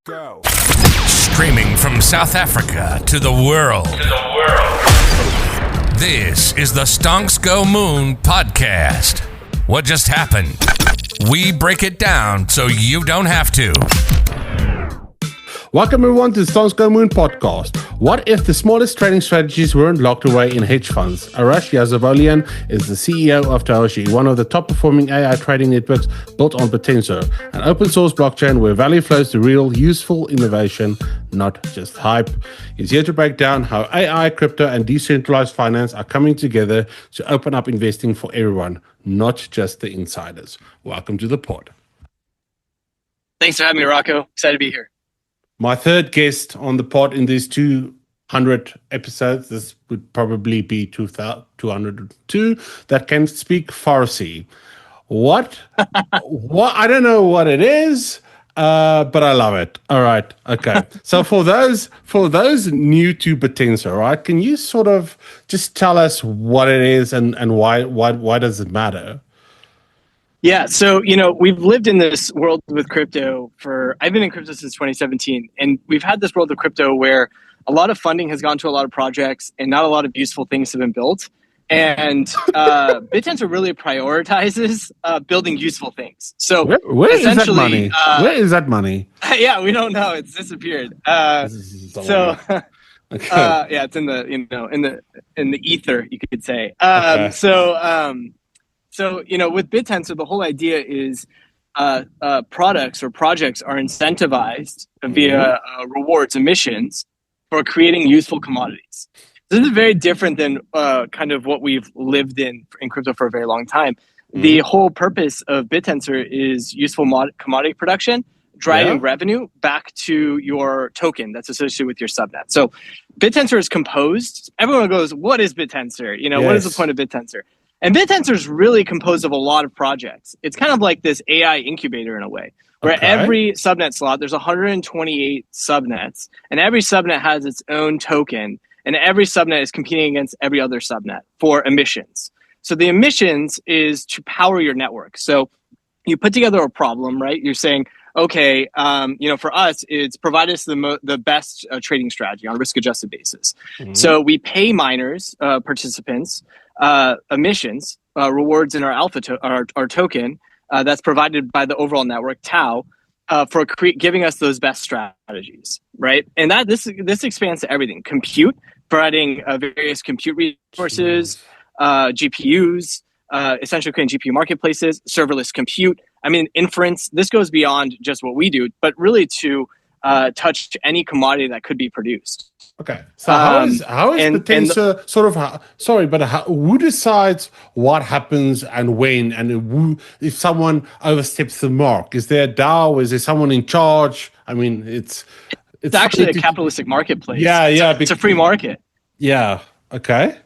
Go. Streaming from South Africa to the world. This is the Stonks Go Moon Podcast. What just happened? We break it down so you don't have to. Welcome everyone to the Stonks Go Moon Podcast. What if the smallest trading strategies weren't locked away in hedge funds? Arrash Yasavolian is the CEO of Taoshi, one of the top performing AI trading networks built on Bittensor, an open source blockchain where value flows to real, useful innovation, not just hype. He's here to break down how AI, crypto, and decentralized finance are coming together to open up investing for everyone, not just the insiders. Welcome to the pod. Thanks for having me, Rocco. Excited to be here. My third guest on the pod in these 200 episodes, this would probably be 202, that can speak Farsi. What? I don't know what it is, but I love it. All right. Okay. So for those new to Bittensor, right, can you sort of just tell us what it is and why does it matter? Yeah, so, we've lived in this world with crypto I've been in crypto since 2017, and we've had this world of crypto where a lot of funding has gone to a lot of projects and not a lot of useful things have been built. And Bittensor really prioritizes building usable things. So where is that money? Where is that money? Yeah, we don't know. It's disappeared. Okay. Yeah, it's in the in the ether, you could say. Okay. So, with Bittensor, the whole idea is products or projects are incentivized via rewards emissions for creating useful commodities. This is very different than kind of what we've lived in crypto for a very long time. The whole purpose of Bittensor is useful commodity production, driving revenue back to your token that's associated with your subnet. So Bittensor is composed. Everyone goes, what is Bittensor? What is the point of Bittensor? And Bittensor is really composed of a lot of projects. It's kind of like this AI incubator in a way, where every subnet slot, there's 128 subnets, and every subnet has its own token, and every subnet is competing against every other subnet for emissions. So the emissions is to power your network. So you put together a problem, right? You're saying, okay, for us, it's provide us the best trading strategy on a risk-adjusted basis. So we pay miners, participants, emissions, rewards in our our token that's provided by the overall network Tau for giving us those best strategies, right? And this expands to everything: compute, providing various compute resources, GPUs, essentially creating GPU marketplaces, serverless compute. I mean, inference. This goes beyond just what we do, but really to touch any commodity that could be produced. Okay, so how is Bittensor sort of? Who decides what happens and when, and if someone oversteps the mark? Is there a DAO? Is there someone in charge? I mean, it's actually a capitalistic marketplace. Yeah, it's a free market. Yeah. Okay.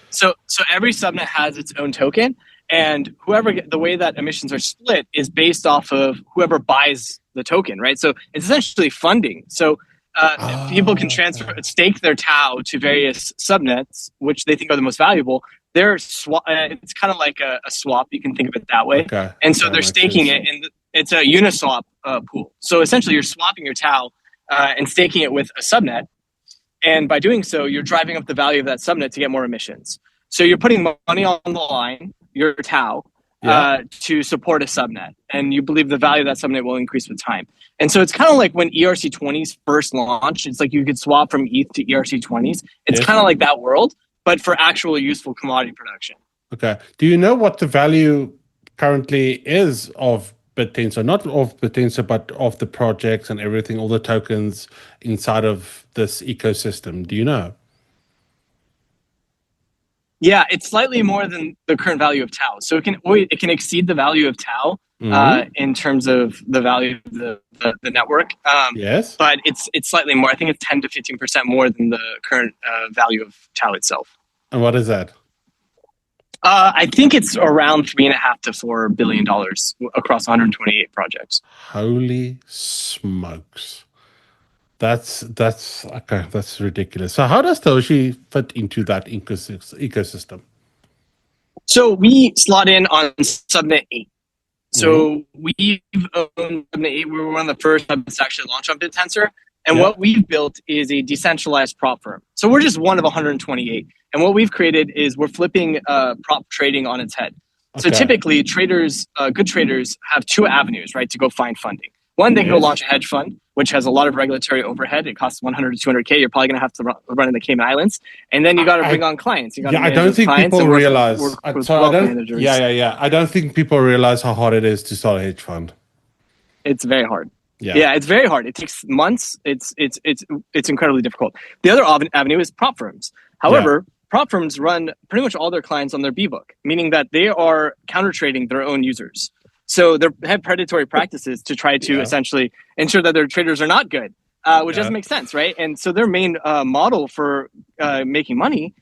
So every subnet has its own token, and the way that emissions are split is based off of whoever buys the token, right? So it's essentially funding. So people can stake their Tau to various subnets, which they think are the most valuable. It's kind of like a swap. You can think of it that way. Okay. And so they're staking it, and it's a Uniswap pool. So essentially, you're swapping your Tau and staking it with a subnet. And by doing so, you're driving up the value of that subnet to get more emissions. So you're putting money on the line, your Tau, to support a subnet. And you believe the value of that subnet will increase with time. And so it's kind of like when ERC20s first launched. It's like you could swap from ETH to ERC20s. It's kind of like that world, but for actual useful commodity production. Okay. Do you know what the value currently is of Bittensor? Not of Bittensor, but of the projects and everything, all the tokens inside of this ecosystem. Do you know? Yeah, it's slightly more than the current value of Tau. So it can exceed the value of Tau in terms of the value of the network. Yes, but it's slightly more. I think it's 10 to 15% more than the current value of Tau itself. And what is that? I think it's around $3.5 to $4 billion across 128 projects. Holy smokes! That's okay. That's ridiculous. So how does Taoshi fit into that ecosystem? So we slot in on subnet 8. So we've owned, we were one of the first to actually launch on Bittensor. And what we've built is a decentralized prop firm. So we're just one of 128. And what we've created is we're flipping prop trading on its head. So typically traders, good traders have two avenues, right, to go find funding. One, they can go launch a hedge fund, which has a lot of regulatory overhead. It costs 100 to 200K. You're probably going to have to run in the Cayman Islands. And then you got to bring on clients. You I don't think people realize. I don't think people realize how hard it is to start a hedge fund. It's very hard. Yeah, it's very hard. It takes months. It's incredibly difficult. The other avenue is prop firms. However, prop firms run pretty much all their clients on their B-book, meaning that they are counter trading their own users. So they have predatory practices to try to essentially ensure that their traders are not good, which doesn't make sense, right? And so their main model for making money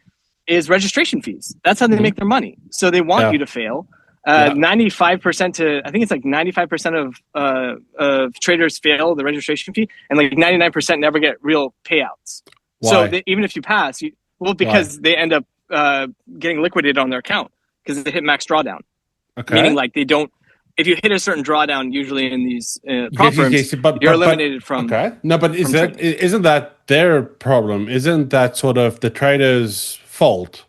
is registration fees. That's how they make their money. So they want you to fail. 95% to, I think it's like 95% of traders fail the registration fee, and like 99% never get real payouts. Why? So even if you pass, because they end up getting liquidated on their account because they hit max drawdown. Meaning like they don't. If you hit a certain drawdown, usually in these prop firms, you're eliminated from. No, but isn't that their problem? Isn't that sort of the trader's fault?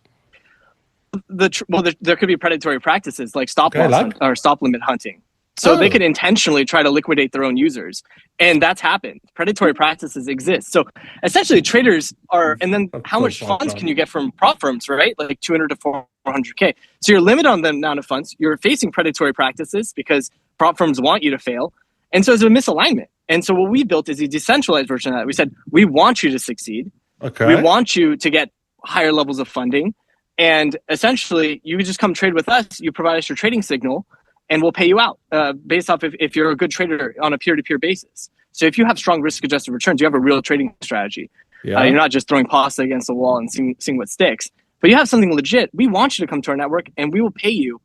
There could be predatory practices like stop loss or stop limit hunting. So they could intentionally try to liquidate their own users. And that's happened. Predatory practices exist. So essentially traders are, and then how much funds can you get from prop firms, right? Like 200 to 400K. So you're limited on the amount of funds. You're facing predatory practices because prop firms want you to fail. And so it's a misalignment. And so what we built is a decentralized version of that. We said, we want you to succeed. We want you to get higher levels of funding. And essentially, you just come trade with us. You provide us your trading signal, and we'll pay you out based off if you're a good trader on a peer-to-peer basis. So if you have strong risk-adjusted returns, you have a real trading strategy. You're not just throwing pasta against the wall and seeing what sticks. But you have something legit. We want you to come to our network, and we will pay you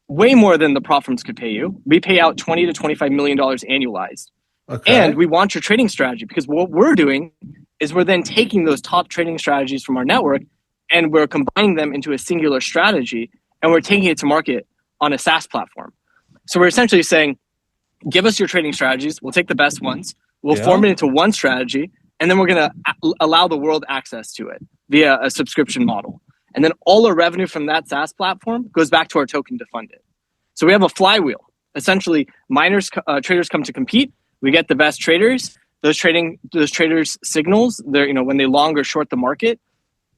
way more than the prop firms could pay you. We pay out $20 to $25 million annualized. And we want your trading strategy, because what we're doing is we're then taking those top trading strategies from our network and we're combining them into a singular strategy, and we're taking it to market on a SaaS platform. So we're essentially saying, give us your trading strategies. We'll take the best ones. We'll form it into one strategy, and then we're going to allow the world access to it via a subscription model. And then all our revenue from that SaaS platform goes back to our token to fund it. So we have a flywheel. Essentially, traders come to compete. We get the best traders. Those traders' signals, when they long or short the market,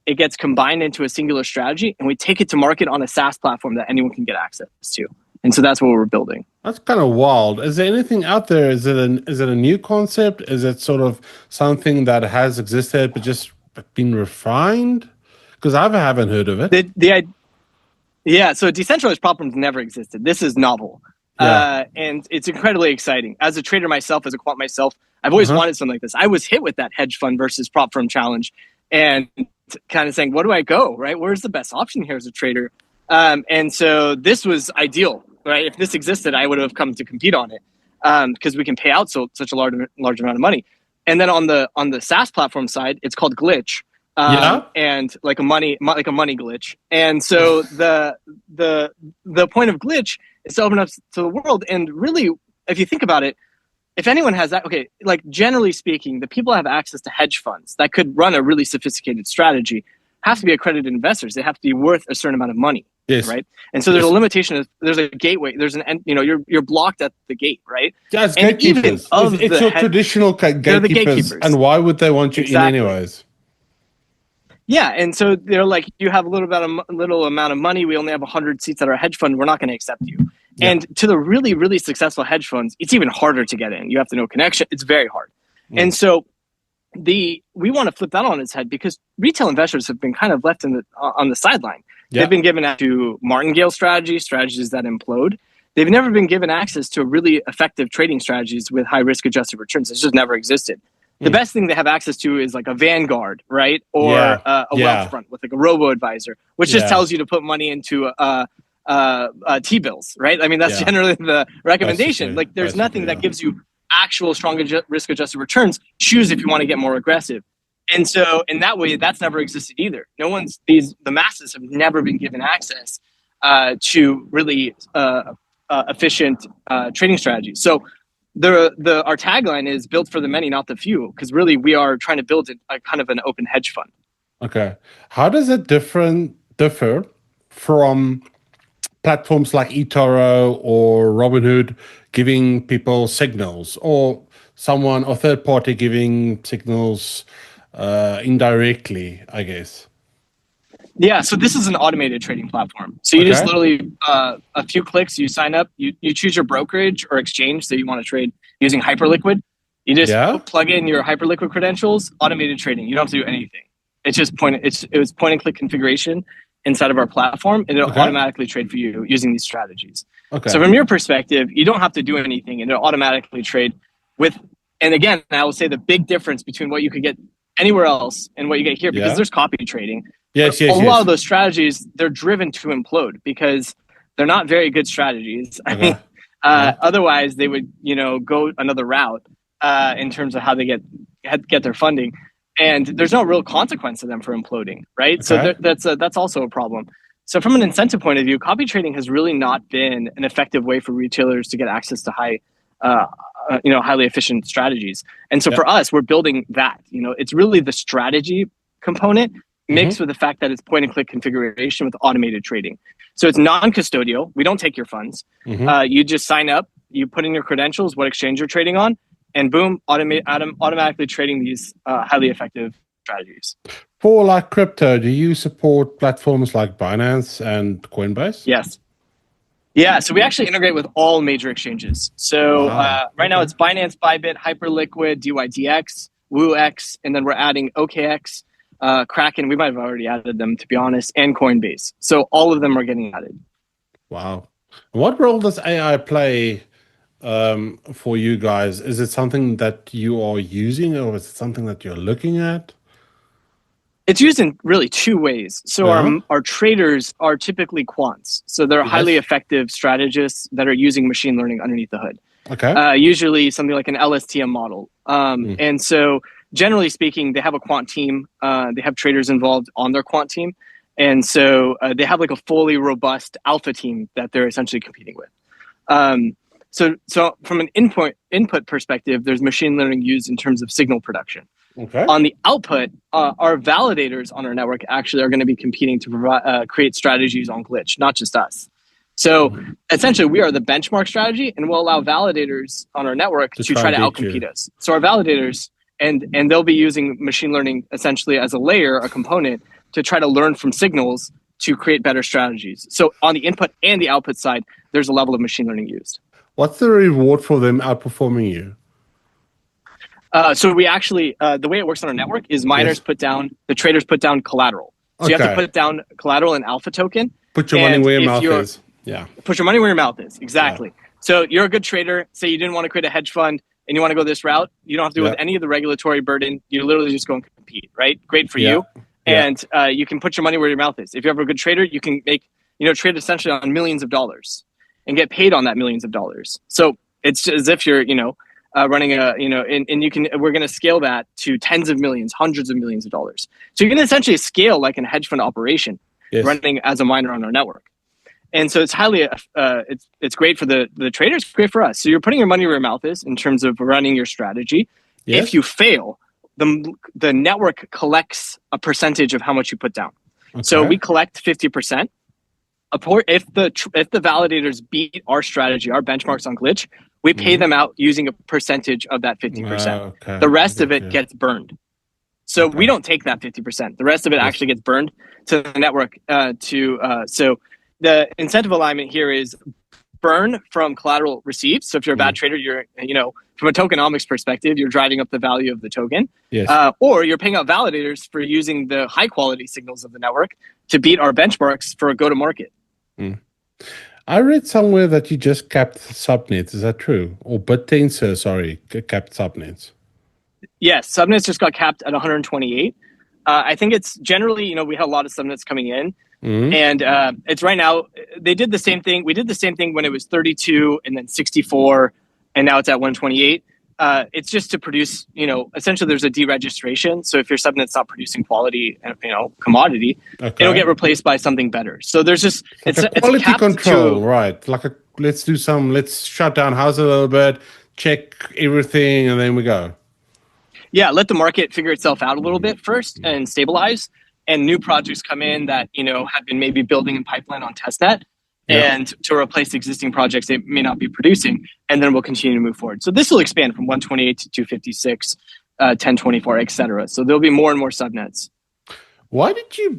it gets combined into a singular strategy, and we take it to market on a SaaS platform that anyone can get access to. And so that's what we're building. That's kind of wild. Is there anything out there? Is it a new concept? Is it sort of something that has existed but just been refined? Because I haven't heard of it. So decentralized problems never existed. This is novel. And it's incredibly exciting. As a trader myself, as a quant myself, I've always wanted something like this. I was hit with that hedge fund versus prop firm challenge and kind of saying, where do I go, right? Where's the best option here as a trader? And so this was ideal, right? If this existed, I would have come to compete on it because we can pay out such a large amount of money. And then on the SaaS platform side, it's called Glitch. And like a money glitch. And so the point of Glitch is to open up to the world. And really, if you think about it, if anyone has that, like generally speaking, the people that have access to hedge funds that could run a really sophisticated strategy have to be accredited investors. They have to be worth a certain amount of money, right? And so there's a limitation. There's a gateway. There's you're blocked at the gate, right? Yeah, it's gatekeepers. It's your traditional gatekeepers. And why would they want you in anyways? Yeah, and so they're like, you have a little amount of money. We only have 100 seats at our hedge fund. We're not going to accept you. Yeah. And to the really, really successful hedge funds, it's even harder to get in. You have to know connection. It's very hard. And so we want to flip that on its head because retail investors have been kind of left on the sideline. They've been given access to martingale strategies that implode. They've never been given access to really effective trading strategies with high risk adjusted returns. It's just never existed. The best thing they have access to is like a Vanguard, right? Or a Wealthfront with like a robo-advisor, which just tells you to put money into T-bills, right? I mean, that's generally the recommendation. Like there's nothing that gives you actual strong risk-adjusted returns. Choose if you want to get more aggressive. And so in that way, that's never existed either. The masses have never been given access to really efficient trading strategies. So our tagline is built for the many, not the few, because really we are trying to build a kind of an open hedge fund. Okay. How does it differ from platforms like eToro or Robinhood giving people signals, or someone or third party giving signals indirectly, I guess? Yeah, so this is an automated trading platform. So you just literally, a few clicks, you sign up, you choose your brokerage or exchange that you want to trade using Hyperliquid. You just plug in your Hyperliquid credentials, automated trading. You don't have to do anything. It's just it was point and click configuration inside of our platform, and it'll automatically trade for you using these strategies. Okay. So from your perspective, you don't have to do anything, and it'll automatically trade with. And again, I will say the big difference between what you could get anywhere else and what you get here, because there's copy trading. A lot of those strategies, they're driven to implode because they're not very good strategies. I mean, otherwise they would, go another route in terms of how they get their funding, and there's no real consequence to them for imploding, right? Okay. So that's also a problem. So from an incentive point of view, copy trading has really not been an effective way for retailers to get access to highly efficient strategies. And so for us, we're building that. It's really the strategy component mixed with the fact that it's point and click configuration with automated trading. So it's non-custodial. We don't take your funds. You just sign up, you put in your credentials, what exchange you're trading on, and boom, automatically trading these highly effective strategies. For like crypto, do you support platforms like Binance and Coinbase? Yes. Yeah, so we actually integrate with all major exchanges. So right now it's Binance, Bybit, Hyperliquid, DYDX, WooX, and then we're adding OKX, Kraken. We might have already added them, to be honest, and Coinbase. So all of them are getting added. Wow. What role does AI play for you guys? Is it something that you are using, or is it something that you're looking at? It's used in really two ways. So our traders are typically quants. So they're highly effective strategists that are using machine learning underneath the hood. Okay. Usually something like an LSTM model. And so generally speaking, they have a quant team. They have traders involved on their quant team. And so they have like a fully robust alpha team that they're essentially competing with. So from an input perspective, there's machine learning used in terms of signal production. Okay. On the output, our validators on our network actually are going to be competing to create strategies on glitch, not just us. So essentially, we are the benchmark strategy, and we'll allow validators on our network to try to outcompete us. So our validators, and they'll be using machine learning essentially as a layer, a component, to try to learn from signals to create better strategies. So on the input and the output side, there's a level of machine learning used. What's the reward for them outperforming you? So we actually, the way it works on our network is miners the traders put down collateral. So you have to put down collateral and alpha token. Put your money where your mouth is. Yeah. Put your money where your mouth is. Exactly. Yeah. So you're a good trader. Say you didn't want to create a hedge fund and you want to go this route. You don't have to deal with any of the regulatory burden. You literally just go and compete, right? Great for you. And you can put your money where your mouth is. If you're a good trader, you can trade essentially on millions of dollars and get paid on that millions of dollars. So it's as if you're, running we're going to scale that to tens of millions, hundreds of millions of dollars. So you're going to essentially scale like a hedge fund operation running as a miner on our network. And so it's highly, it's great for the traders, great for us. So you're putting your money where your mouth is in terms of running your strategy. Yes. If you fail, the network collects a percentage of how much you put down. Okay. So we collect 50%. If the validators beat our strategy, our benchmarks on glitch, we pay them out using a percentage of that 50%. Okay. The rest of it gets burned. So we don't take that 50%. The rest of it actually gets burned to the network. So the incentive alignment here is burn from collateral received. So if you're a bad trader, you're from a tokenomics perspective, you're driving up the value of the token. Yes. Or you're paying out validators for using the high quality signals of the network to beat our benchmarks for a go-to-market. I read somewhere that you just capped subnets. Is that true? Or Bittensor, capped subnets. Yes, subnets just got capped at 128. I think it's generally, we had a lot of subnets coming in. And it's right now, they did the same thing. We did the same thing when it was 32 and then 64, and now it's at 128. It's just to produce, essentially there's a deregistration. So if your subnet's not producing quality, commodity, it'll get replaced by something better. So there's just, it's a quality control, right? Like let's shut down house a little bit, check everything, and then we go. Yeah, let the market figure itself out a little bit first and stabilize, and new projects come in that, have been maybe building in pipeline on testnet, and to replace existing projects they may not be producing, and then we'll continue to move forward. So this will expand from 128 to 256, 1024, etc. So there'll be more and more subnets. Why did you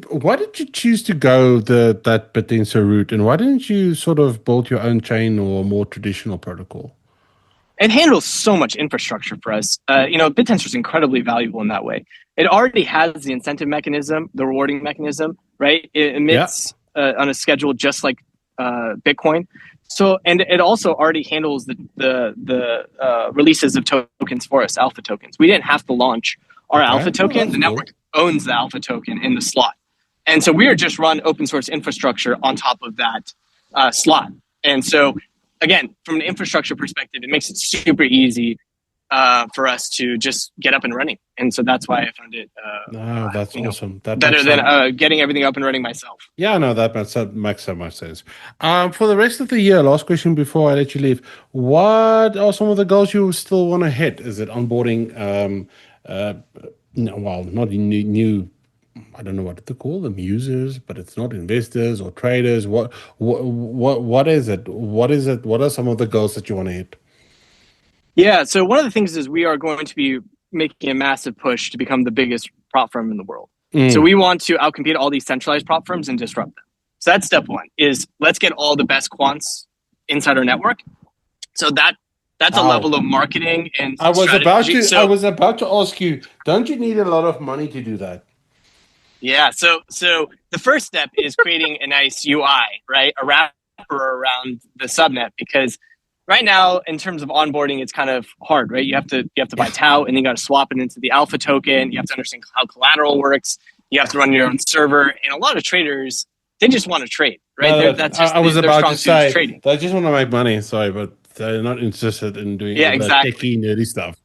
choose to go that Bittensor route, and why didn't you sort of build your own chain or a more traditional protocol? It handles so much infrastructure for us. Bittensor is incredibly valuable in that way. It already has the incentive mechanism, the rewarding mechanism, right? It emits on a schedule just like Bitcoin. So, and it also already handles the releases of tokens for us, alpha tokens. We didn't have to launch our alpha token. The network owns the alpha token in the slot. And so we are just run open source infrastructure on top of that slot. And so, again, from an infrastructure perspective, it makes it super easy for us to just get up and running. And so that's why I found it that's awesome. That better than getting everything up and running myself. Yeah, no, that makes so much sense. For the rest of the year, last question before I let you leave, what are some of the goals you still want to hit? Is it onboarding, not new, I don't know what to call them, users, but it's not investors or traders. What is it? What are some of the goals that you want to hit? Yeah, so one of the things is we are going to be making a massive push to become the biggest prop firm in the world. So we want to outcompete all these centralized prop firms and disrupt them. So that's step one, is let's get all the best quants inside our network. So that's a level of marketing and strategy. I was about to ask you, don't you need a lot of money to do that? Yeah, so the first step is creating a nice UI, right? A wrapper around the subnet, because right now, in terms of onboarding, it's kind of hard, right? You have to buy Tau, and then you got to swap it into the alpha token. You have to understand how collateral works. You have to run your own server, and a lot of traders, they just want to trade, right? I was about to say trading. They just want to make money. Sorry, but they're not interested in doing techie, nerdy stuff.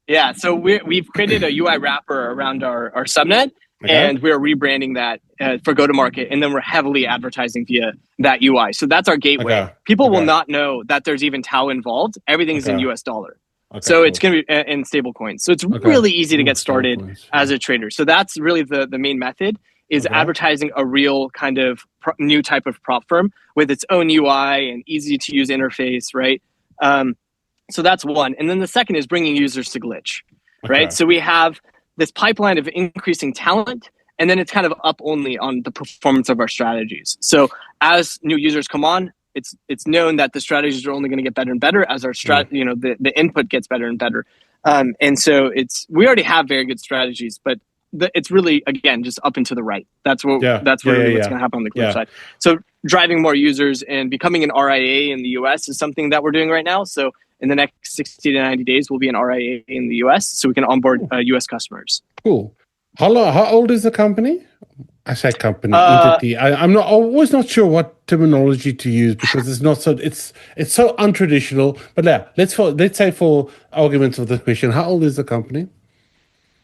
Yeah, so we've created a UI wrapper around our subnet, and we're rebranding that for go-to-market, and then we're heavily advertising via that UI. So that's our gateway. People will not know that there's even Tau involved. Everything's in US dollar. So it's going to be in stable coins. So it's really easy to get started as a trader. So that's really the main method, is advertising a real kind of new type of prop firm with its own UI and easy to use interface, right? So that's one. And then the second is bringing users to Glitch, right? So we have this pipeline of increasing talent, and then it's kind of up only on the performance of our strategies. So as new users come on, it's known that the strategies are only going to get better and better as our the input gets better and better. And so we already have very good strategies, but it's really, again, just up and to the right. That's really what's going to happen on the Glitch side. So driving more users and becoming an RIA in the US is something that we're doing right now. So in the next 60 to 90 days, we'll be an RIA in the US, so we can onboard US customers. Cool. How old is the company? I say company, entity. I'm always not sure what terminology to use, because it's not so. It's so untraditional. But yeah, let's say for arguments of this question, how old is the company?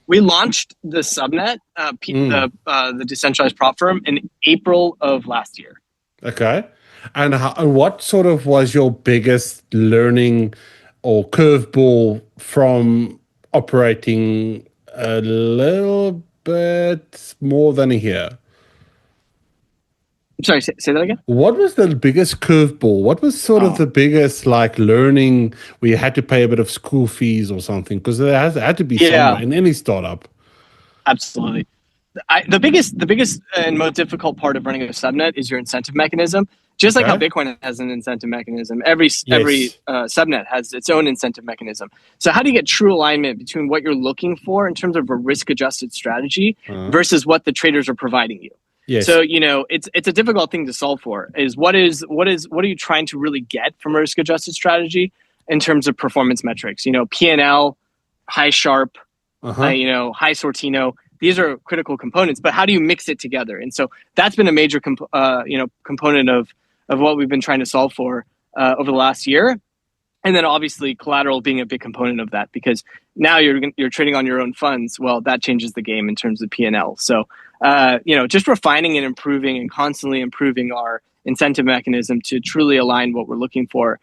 We launched the subnet, the decentralized prop firm, in April of last year. Okay. And what sort of was your biggest learning or curveball from operating a little bit more than a year? I'm sorry, say that again? What was the biggest curveball? What was sort of the biggest learning where you had to pay a bit of school fees or something? Because there had to be somewhere in any startup. Absolutely. The biggest and most difficult part of running a subnet is your incentive mechanism. Just like how Bitcoin has an incentive mechanism, every subnet has its own incentive mechanism. So how do you get true alignment between what you're looking for in terms of a risk-adjusted strategy versus what the traders are providing you? Yes. So it's a difficult thing to solve for. What are you trying to really get from a risk-adjusted strategy in terms of performance metrics? P&L, high Sharp, high Sortino. These are critical components, but how do you mix it together? And so that's been a major component of what we've been trying to solve for over the last year. And then obviously collateral being a big component of that, because now you're trading on your own funds. Well, that changes the game in terms of P&L. So, just refining and improving and constantly improving our incentive mechanism to truly align what we're looking for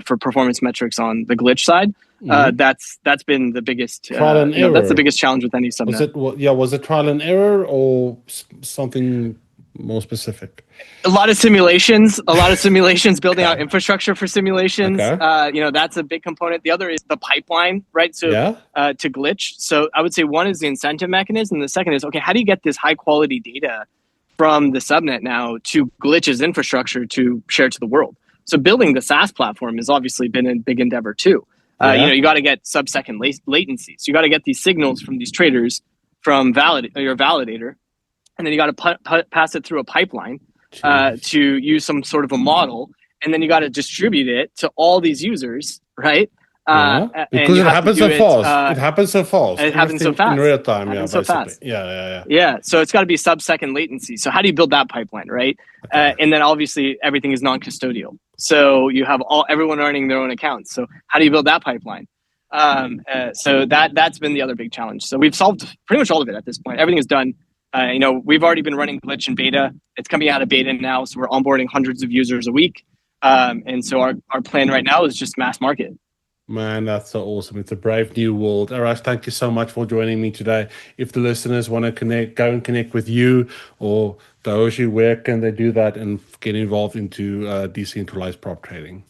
performance metrics on the glitch side. That's been the biggest trial and error. That's the biggest challenge with any subnet. Was it trial and error or something more specific? A lot of simulations, building out infrastructure for simulations. Okay. That's a big component. The other is the pipeline, right? So to glitch. So I would say one is the incentive mechanism. And the second is, okay, how do you get this high quality data from the subnet now to glitch's infrastructure to share to the world? So building the SaaS platform has obviously been a big endeavor too. You got to get sub-second latency. So you got to get these signals from these traders from your validator, and then you got to pass it through a pipeline to use some sort of a model, and then you got to distribute it to all these users, right? Because it happens so fast. It happens so fast. It happens so fast in real time. Yeah. So it's got to be sub-second latency. So how do you build that pipeline, right? Okay. And then obviously everything is non-custodial. So you have everyone earning their own accounts. So how do you build that pipeline? So that's been the other big challenge. So we've solved pretty much all of it at this point. Everything is done. We've already been running glitch in beta. It's coming out of beta now, so we're onboarding hundreds of users a week. And so our plan right now is just mass market. Man, that's so awesome. It's a brave new world. Arrash, thank you so much for joining me today. If the listeners want to go and connect with you or Taoshi, where can they do that and get involved into decentralized prop trading?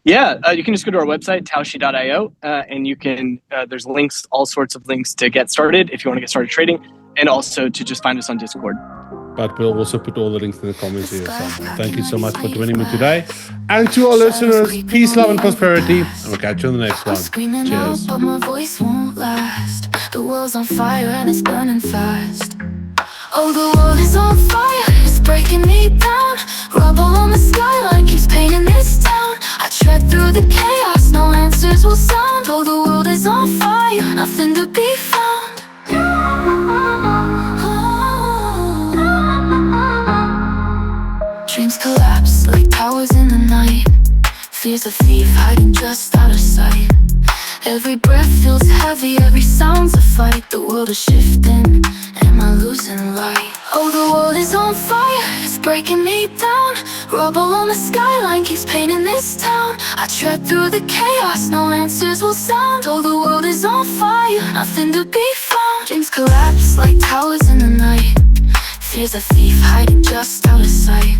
Yeah, you can just go to our website, taoshi.io, and you can, there's links, all sorts of links to get started if you want to get started trading, and also to just find us on Discord. But we'll also put all the links in the comments here somewhere. Thank you so much for joining me today. And to our listeners, peace, love, and prosperity. And we'll catch you on the next one. Cheers. But my voice won't last. The world's on fire and it's burning fast. Oh, the world is on fire, it's breaking me down. Rubble on the skyline keeps painting this town. I tread through the chaos, no answers will sound. Oh, the world is on fire, nothing to be found. Dreams collapse like towers in the night. Fear's a thief hiding just out of sight. Every breath feels heavy, every sound's a fight. The world is shifting, am I losing light? Oh, the world is on fire, it's breaking me down. Rubble on the skyline keeps painting this town. I tread through the chaos, no answers will sound. Oh, the world is on fire, nothing to be found. Dreams collapse like towers in the night. Fear's a thief hiding just out of sight.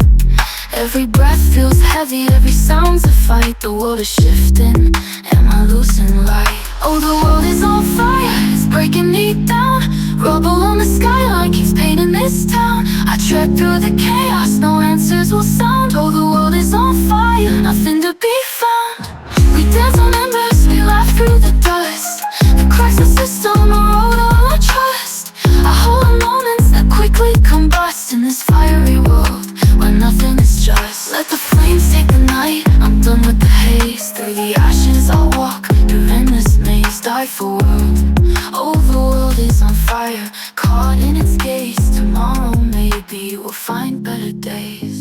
Every breath feels heavy, every sound's a fight. The world is shifting, am I losing light? Oh, the world is on fire, it's breaking me down. Rubble on the skyline keeps painting this town. I tread through the chaos, no answers will sound. Oh, the world is on fire, nothing to be found. We dance on embers, we laugh through the dust. The cracks in the system erode all our trust. I hold on moments that quickly combust in this fiery world where nothing is just. Let the flames take the night, I'm done with the haze. Through the ashes I'll walk, through endless maze. Die for world, oh, the world is on fire, caught in its gaze. Tomorrow maybe we'll find better days.